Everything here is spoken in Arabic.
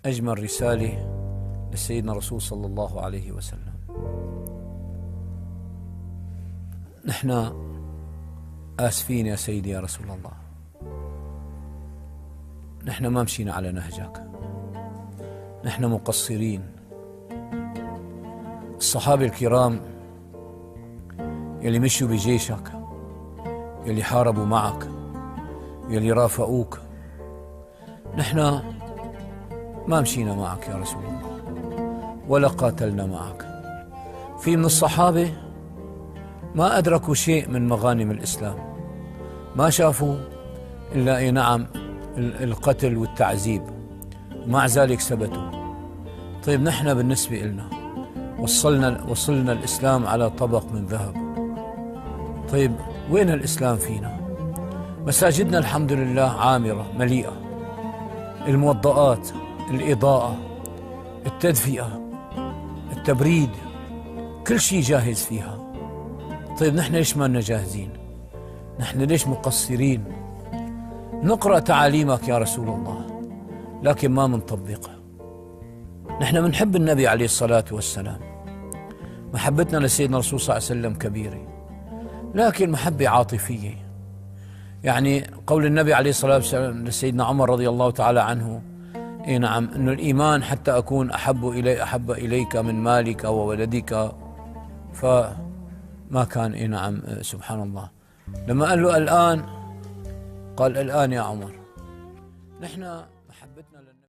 أجمل رسالة لسيدنا رسول صلى الله عليه وسلم. نحن آسفين يا سيدي يا رسول الله، نحن ما مشينا على نهجك، نحن مقصرين. الصحابة الكرام يلي مشوا بجيشك، يلي حاربوا معك، يلي رافقوك، نحن ما مشينا معك يا رسول الله ولا قاتلنا معك. في من الصحابة ما أدركوا شيء من مغانم الإسلام، ما شافوا إلا نعم القتل والتعذيب، ومع ذلك ثبتوا. طيب نحن بالنسبة لنا وصلنا الإسلام على طبق من ذهب. طيب وين الإسلام فينا؟ مساجدنا الحمد لله عامرة مليئة، الموضآت، الإضاءة، التدفئة، التبريد، كل شيء جاهز فيها. طيب نحن ليش ما لنا جاهزين؟ نحن ليش مقصرين؟ نقرأ تعاليمك يا رسول الله لكن ما منطبقها. نحن منحب النبي عليه الصلاة والسلام، محبتنا لسيدنا الرسول صلى الله عليه وسلم كبيرة، لكن محبة عاطفية. يعني قول النبي عليه الصلاة والسلام لسيدنا عمر رضي الله تعالى عنه، نعم، إنه الإيمان حتى أكون أحب إليك من مالك وولدك، فما كان نعم سبحان الله. لما قال له الآن، قال الآن يا عمر. نحن